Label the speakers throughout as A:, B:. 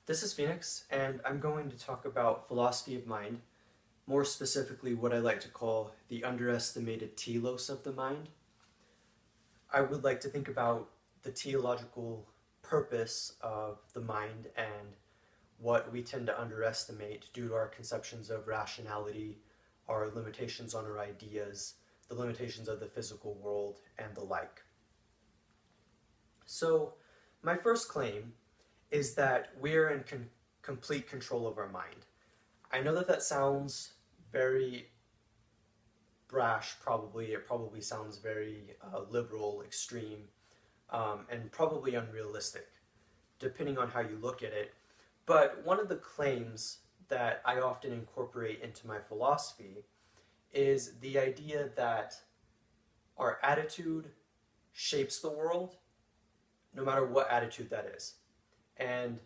A: This is Phoenix, and I'm going to talk about philosophy of mind, more specifically what I like to call the underestimated telos of the mind. I would like to think about the teleological purpose of the mind and what we tend to underestimate due to our conceptions of rationality, our limitations on our ideas, the limitations of the physical world, and the like. So, my first claim is that we're in complete control of our mind. I know that that sounds very brash, probably. It probably sounds very liberal, extreme, and probably unrealistic, depending on how you look at it. But one of the claims that I often incorporate into my philosophy is the idea that our attitude shapes the world, no matter what attitude that is. And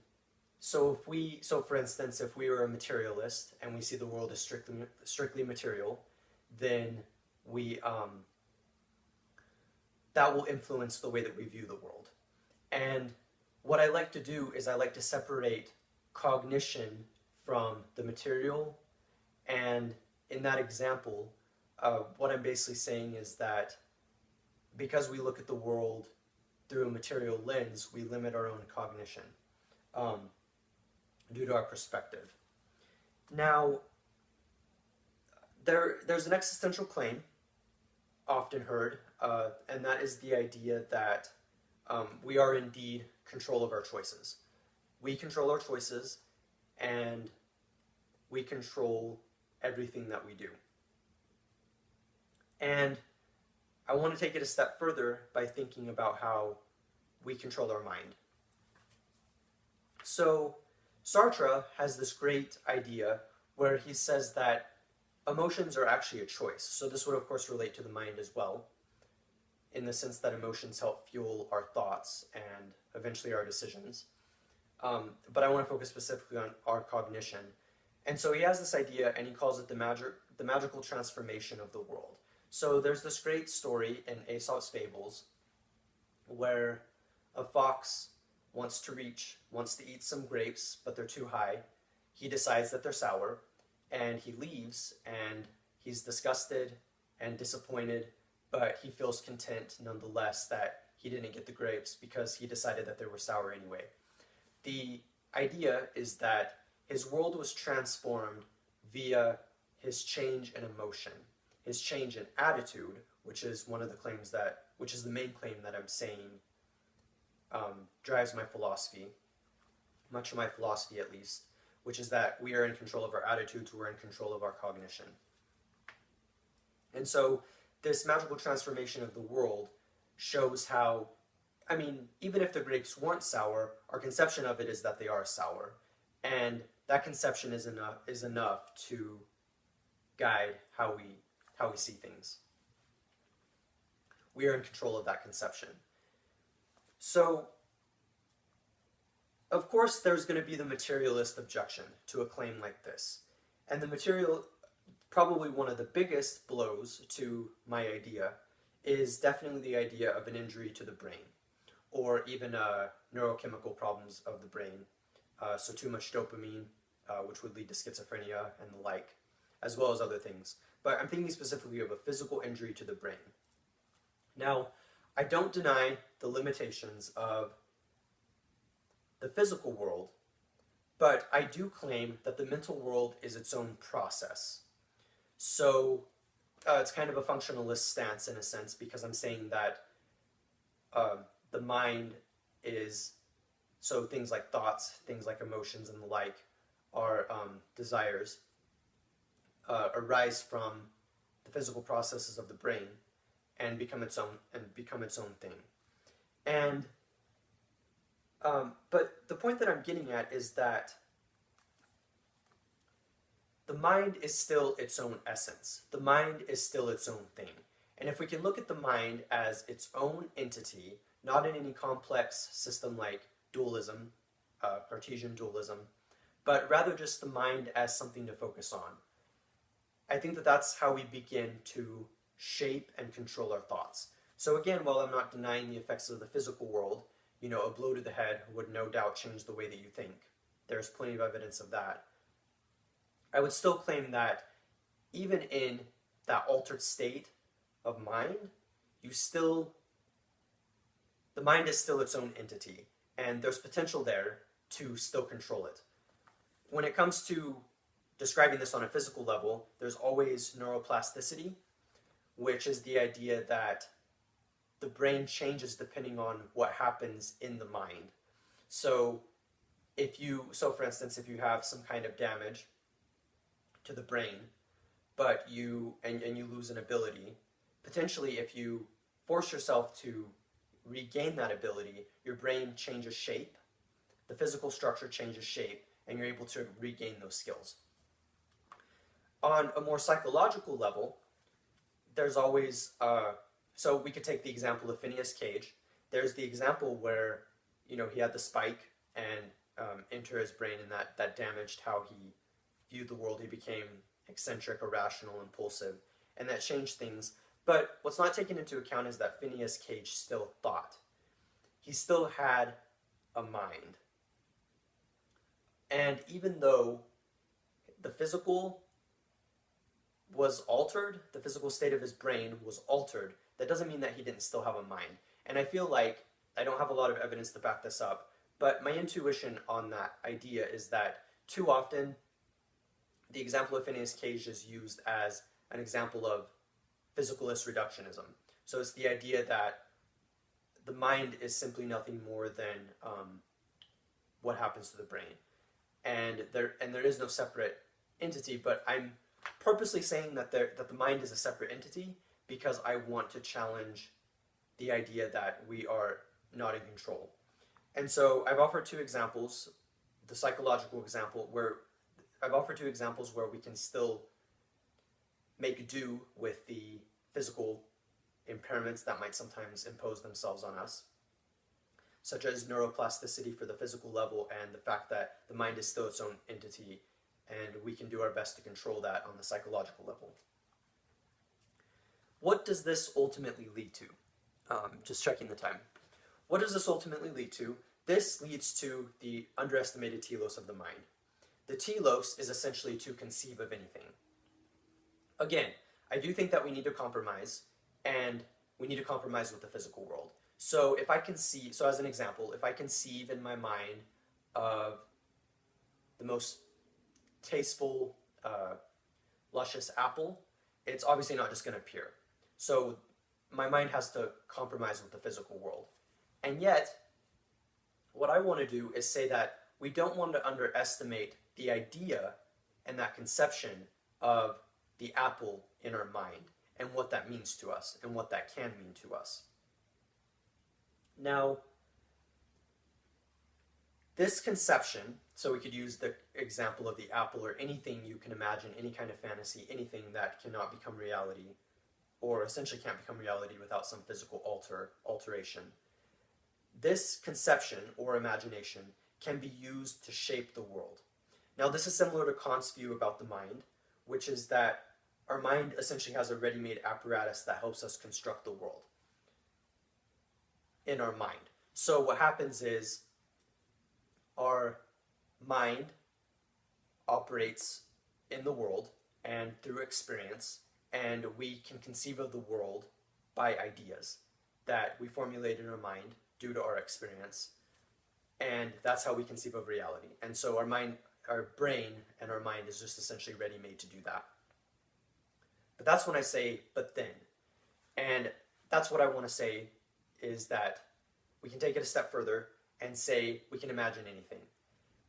A: so for instance, if we were a materialist and we see the world as strictly material, then we that will influence the way that we view the world. And what I like to do is I like to separate cognition from the material. And in that example, what I'm basically saying is that because we look at the world through a material lens, we limit our own cognition um, due to our perspective. Now, there's an existential claim often heard, and that is the idea that we are indeed control of our choices. We control our choices, and we control everything that we do. And I want to take it a step further by thinking about how we control our mind. So, Sartre has this great idea where he says that emotions are actually a choice. So this would of course relate to the mind as well, in the sense that emotions help fuel our thoughts and eventually our decisions. But I want to focus specifically on our cognition. And so he has this idea, and he calls it the magical transformation of the world. So there's this great story in Aesop's Fables where a fox wants to eat some grapes, but they're too high. He decides that they're sour, and he leaves, and he's disgusted and disappointed, but he feels content nonetheless that he didn't get the grapes because he decided that they were sour anyway. The idea is that his world was transformed via his change in emotion, his change in attitude, which is the main claim that I'm saying drives my philosophy, much of my philosophy at least, which is that we are in control of our attitudes, we're in control of our cognition. And so this magical transformation of the world shows how, even if the grapes weren't sour, our conception of it is that they are sour. And that conception is enough to guide how we see things. We are in control of that conception. So, of course, there's going to be the materialist objection to a claim like this. And probably one of the biggest blows to my idea is definitely the idea of an injury to the brain, or even neurochemical problems of the brain. So too much dopamine, which would lead to schizophrenia and the like, as well as other things. But I'm thinking specifically of a physical injury to the brain. Now, I don't deny the limitations of the physical world, but I do claim that the mental world is its own process. So it's kind of a functionalist stance in a sense, because I'm saying that the mind is, so things like thoughts, things like emotions and the like, are desires, arise from the physical processes of the brain and become its own thing. And but the point that I'm getting at is that the mind is still its own essence. The mind is still its own thing. And if we can look at the mind as its own entity, not in any complex system like dualism, Cartesian dualism, but rather just the mind as something to focus on, I think that that's how we begin to shape and control our thoughts. So again, while I'm not denying the effects of the physical world, a blow to the head would no doubt change the way that you think. there's plenty of evidence of that. I would still claim that even in that altered state of mind, the mind is still its own entity, and there's potential there to still control it. When it comes to describing this on a physical level, there's always neuroplasticity, which is the idea that the brain changes depending on what happens in the mind. So for instance, if you have some kind of damage to the brain, but you lose an ability, potentially if you force yourself to regain that ability, your brain changes shape, the physical structure changes shape, and you're able to regain those skills. On a more psychological level, there's always, so we could take the example of Phineas Cage. There's the example where, he had the spike and enter his brain, and that damaged how he viewed the world. He became eccentric, irrational, impulsive, and that changed things. But what's not taken into account is that Phineas Cage still thought. He still had a mind. And even though the physical was altered, the physical state of his brain was altered, that doesn't mean that he didn't still have a mind. And I feel like I don't have a lot of evidence to back this up, but my intuition on that idea is that too often the example of Phineas Cage is used as an example of physicalist reductionism. So it's the idea that the mind is simply nothing more than what happens to the brain. And there is no separate entity, but I'm purposely saying that the mind is a separate entity because I want to challenge the idea that we are not in control. And so I've offered two examples, the psychological example, where we can still make do with the physical impairments that might sometimes impose themselves on us, such as neuroplasticity for the physical level and the fact that the mind is still its own entity, and we can do our best to control that on the psychological level. What does this ultimately lead to? Just checking the time. What does this ultimately lead to? This leads to the underestimated telos of the mind. The telos is essentially to conceive of anything. Again, I do think that we need to compromise, and we need to compromise with the physical world. So as an example, if I conceive in my mind of the most tasteful, luscious apple, it's obviously not just going to appear. So my mind has to compromise with the physical world. And yet, what I want to do is say that we don't want to underestimate the idea and that conception of the apple in our mind and what that means to us and what that can mean to us. Now, this conception, so we could use the example of the apple or anything you can imagine, any kind of fantasy, anything that cannot become reality, or essentially can't become reality without some physical alteration. This conception or imagination can be used to shape the world. Now, this is similar to Kant's view about the mind, which is that our mind essentially has a ready-made apparatus that helps us construct the world in our mind. So what happens is our mind operates in the world and through experience, and we can conceive of the world by ideas that we formulate in our mind due to our experience, and that's how we conceive of reality. And so our brain and our mind is just essentially ready-made to do that. But that's when I say, but then. And that's what I want to say is that we can take it a step further and say we can imagine anything.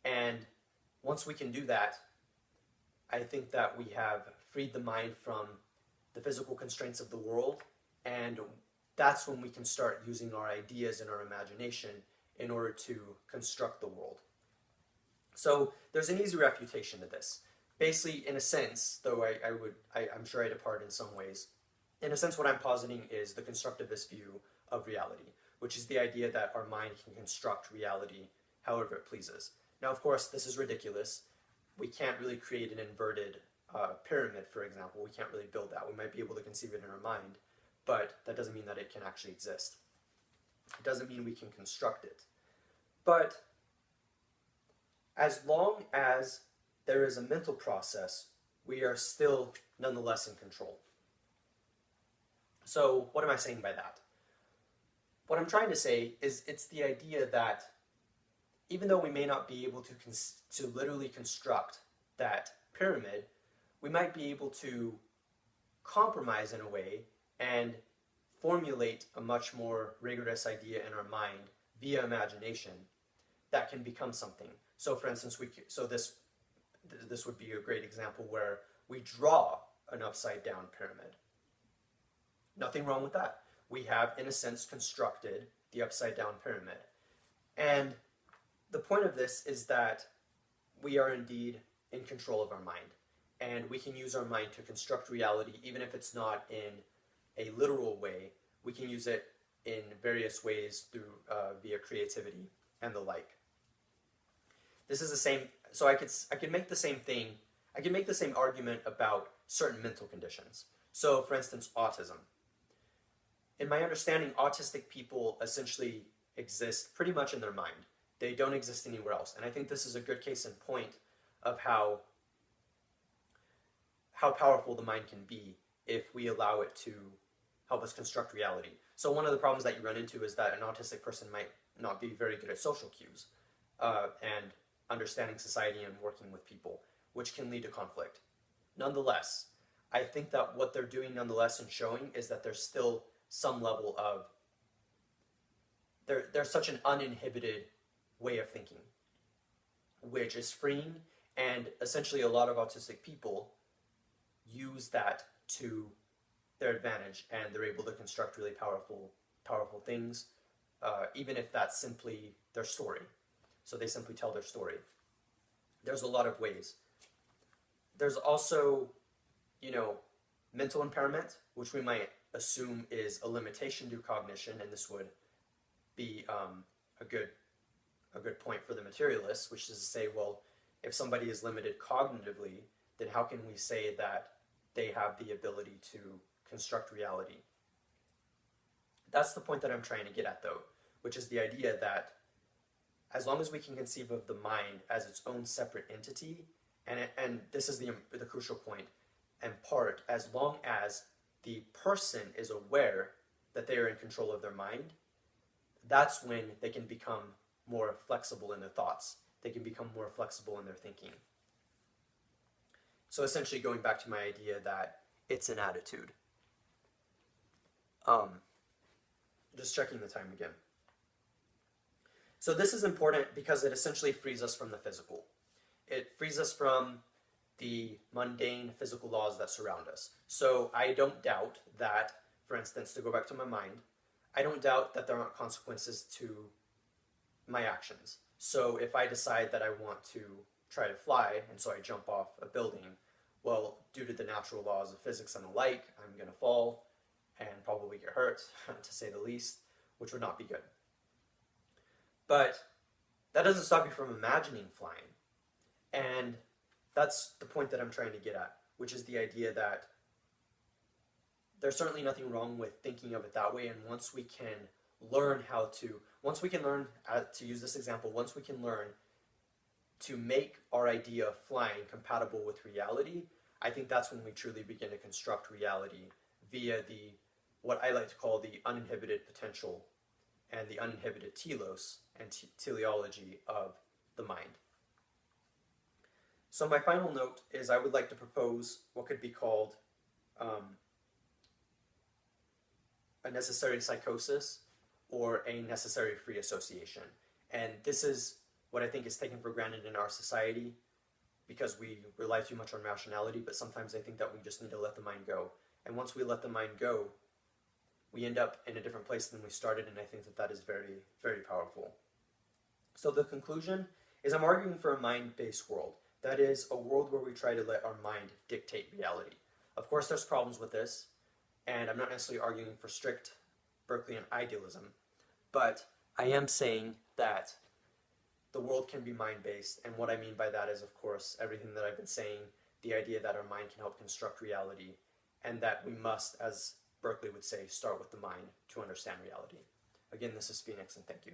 A: And once we can do that, I think that we have freed the mind from the physical constraints of the world, and that's when we can start using our ideas and our imagination in order to construct the world. So there's an easy refutation to this. Basically, in a sense, though I'm sure I depart in some ways, in a sense what I'm positing is the constructivist view of reality, which is the idea that our mind can construct reality however it pleases. Now, of course, this is ridiculous. We can't really create an inverted pyramid, for example. We can't really build that. We might be able to conceive it in our mind, but that doesn't mean that it can actually exist. It doesn't mean we can construct it. But As long as there is a mental process, we are still nonetheless in control. So, what am I saying by that? What I'm trying to say is it's the idea that even though we may not be able to literally construct that pyramid, we might be able to compromise in a way and formulate a much more rigorous idea in our mind via imagination that can become something. So, for instance, this would be a great example where we draw an upside down pyramid. Nothing wrong with that. We have, in a sense, constructed the upside down pyramid. And the point of this is that we are indeed in control of our mind. And we can use our mind to construct reality, even if it's not in a literal way. We can use it in various ways through via creativity and the like. This is the same. So I could make the same thing. I can make the same argument about certain mental conditions. So, for instance, autism. In my understanding, autistic people essentially exist pretty much in their mind. They don't exist anywhere else. And I think this is a good case in point of how powerful the mind can be if we allow it to help us construct reality. So one of the problems that you run into is that an autistic person might not be very good at social cues and understanding society and working with people, which can lead to conflict. Nonetheless, I think that what they're doing nonetheless and showing is that there's still some level of there's such an uninhibited way of thinking, which is freeing, and essentially a lot of autistic people use that to their advantage, and they're able to construct really powerful things, even if that's simply their story. So they simply tell their story. There's a lot of ways. There's also, mental impairment, which we might assume is a limitation to cognition, and this would be a good point for the materialists, which is to say, well, if somebody is limited cognitively, then how can we say that they have the ability to construct reality? That's the point that I'm trying to get at, though, which is the idea that as long as we can conceive of the mind as its own separate entity, and this is the crucial point, and part, as long as the person is aware that they are in control of their mind, that's when they can become more flexible in their thoughts. They can become more flexible in their thinking. So essentially going back to my idea that it's an attitude. Just checking the time again. So this is important because it essentially frees us from the physical. It frees us from the mundane physical laws that surround us. So I don't doubt that, for instance, to go back to my mind, I don't doubt that there aren't consequences to my actions. So if I decide that I want to try to fly, and so I jump off a building, well, due to the natural laws of physics and the like, I'm going to fall and probably get hurt, to say the least, which would not be good. But that doesn't stop you from imagining flying. And that's the point that I'm trying to get at, which is the idea that there's certainly nothing wrong with thinking of it that way. And once we can learn to use this example, once we can learn to make our idea of flying compatible with reality, I think that's when we truly begin to construct reality via what I like to call the uninhibited potential and the uninhibited telos and teleology of the mind. So my final note is I would like to propose what could be called a necessary psychosis or a necessary free association. And this is what I think is taken for granted in our society because we rely too much on rationality, but sometimes I think that we just need to let the mind go. And once we let the mind go, we end up in a different place than we started, and I think that that is very, very powerful. So the conclusion is I'm arguing for a mind-based world. That is, a world where we try to let our mind dictate reality. Of course, there's problems with this, and I'm not necessarily arguing for strict Berkeleyan idealism, but I am saying that the world can be mind-based, and what I mean by that is, of course, everything that I've been saying, the idea that our mind can help construct reality, and that we must, as Berkeley would say, start with the mind to understand reality. Again, this is Phoenix, and thank you.